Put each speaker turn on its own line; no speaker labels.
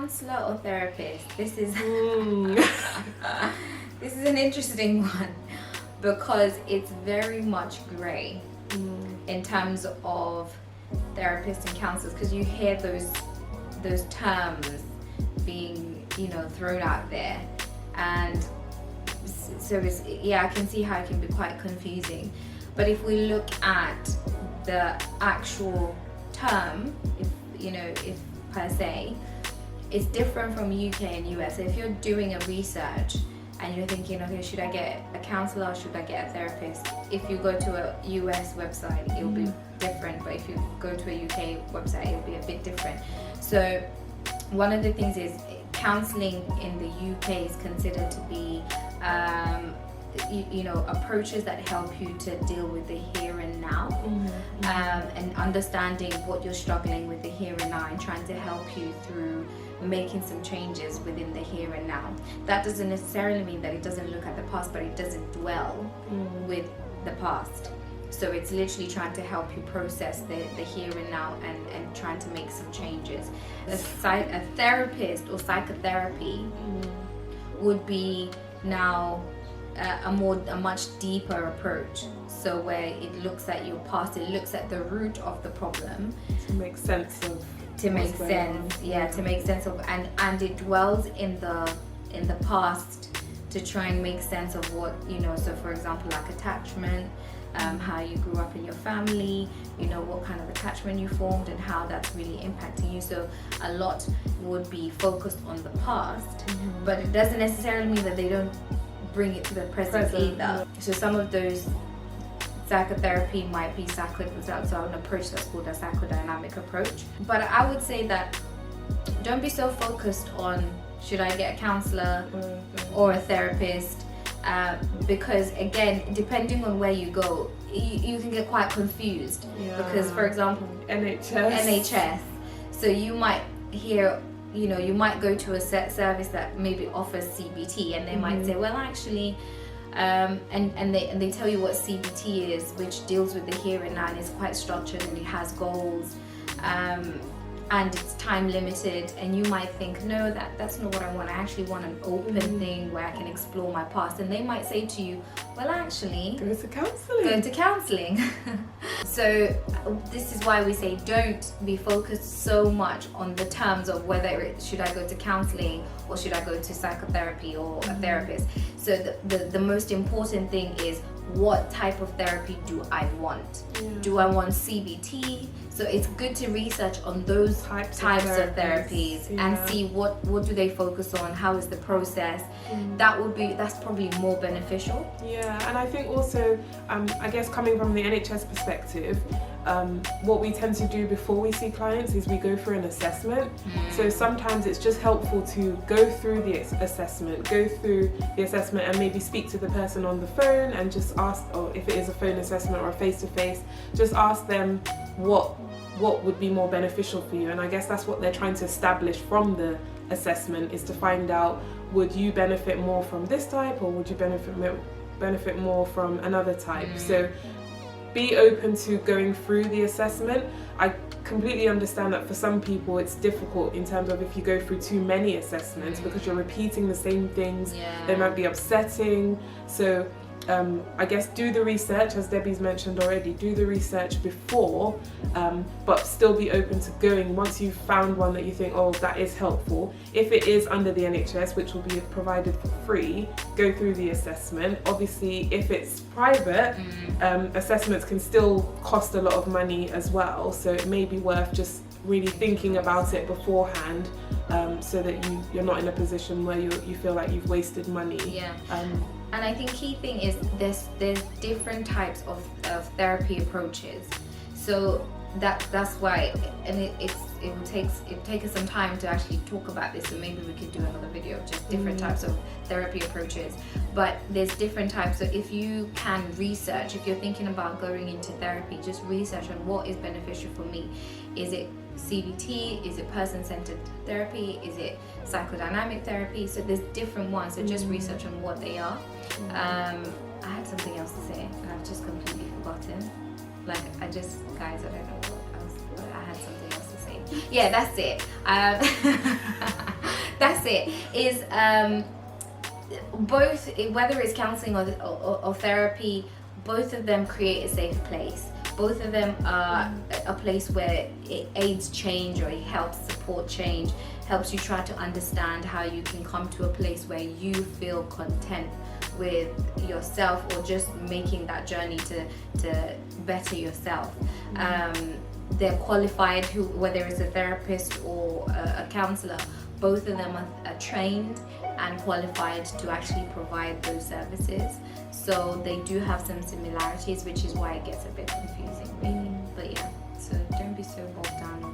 counselor or therapist? This is this is an interesting one because it's very much grey in terms of therapists and counselors, because you hear those terms being, you know, thrown out there, and so it's, yeah, I can see how it can be quite confusing. But if we look at the actual term, if per se, it's different from UK and US. So if you're doing a research and you're thinking, okay, should I get a counselor or should I get a therapist? If you go to a US website, it'll be different, but if you go to a UK website, it'll be a bit different. So one of the things is counselling in the UK is considered to be approaches that help you to deal with the here and now, and understanding what you're struggling with the here and now, and trying to help you through making some changes within the here and now. That doesn't necessarily mean that it doesn't look at the past, but it doesn't dwell with the past. So it's literally trying to help you process the here and now, and trying to make some changes. A therapist or psychotherapy would be now a much deeper approach. So where it looks at your past, it looks at the root of the problem
to make sense of
and it dwells in the past to try and make sense of what, so for example, like attachment, how you grew up in your family, what kind of attachment you formed and how that's really impacting you. So a lot would be focused on the past, but it doesn't necessarily mean that they don't bring it to the present either. So some of those psychotherapy might be so an approach that's called a psychodynamic approach. But I would say that don't be so focused on should I get a counselor or a therapist, because again, depending on where you go, you can get quite confused. Because for example, NHS, so you might hear, you might go to a set service that maybe offers CBT, and they might say, well, actually, and they tell you what CBT is, which deals with the here and now, and is quite structured, and it has goals, and it's time limited, and you might think, no, that's not what I want. I actually want an open thing where I can explore my past. And they might say to you, well, actually,
go to counselling.
So this is why we say don't be focused so much on the terms of whether should I go to counselling or should I go to psychotherapy or a therapist. So the most important thing is, what type of therapy do I want? Do I want CBT? So it's good to research on those types of therapies and see what do they focus on, how is the process. That's probably more beneficial.
Yeah, and I think also, I guess coming from the NHS perspective, what we tend to do before we see clients is we go through an assessment. So sometimes it's just helpful to go through the assessment, and maybe speak to the person on the phone and just ask, or if it is a phone assessment or a face-to-face, just ask them what would be more beneficial for you. And I guess that's what they're trying to establish from the assessment, is to find out, would you benefit more from this type, or would you benefit more from another type? So be open to going through the assessment. I completely understand that for some people it's difficult in terms of if you go through too many assessments, because you're repeating the same things. They might be upsetting. So I guess do the research, as Debbie's mentioned already, do the research before, but still be open to going once you've found one that you think, oh, that is helpful. If it is under the NHS, which will be provided for free, go through the assessment. Obviously, if it's private, assessments can still cost a lot of money as well, so it may be worth just really thinking about it beforehand, so that you're not in a position where you feel like you've wasted money.
And I think key thing is there's different types of therapy approaches. So that's why, and it takes us some time to actually talk about this, so maybe we could do another video of just different types of therapy approaches. But there's different types. So if you can research, if you're thinking about going into therapy, just research on what is beneficial for me. Is it CBT? Is it person-centered therapy? Is it psychodynamic therapy? So there's different ones, so just research on what they are. I had something else to say and I've just completely forgotten. Guys, I don't know what else, but I had something else to say. Yeah, that's it. That's it. Is both, whether it's counseling or therapy, both of them create a safe place. Both of them are a place where it aids change, or it helps support change, helps you try to understand how you can come to a place where you feel content with yourself, or just making that journey to better yourself. They're qualified, whether it's a therapist or a counselor, both of them are trained and qualified to actually provide those services. So they do have some similarities, which is why it gets a bit confusing, really. But yeah, so don't be so bogged down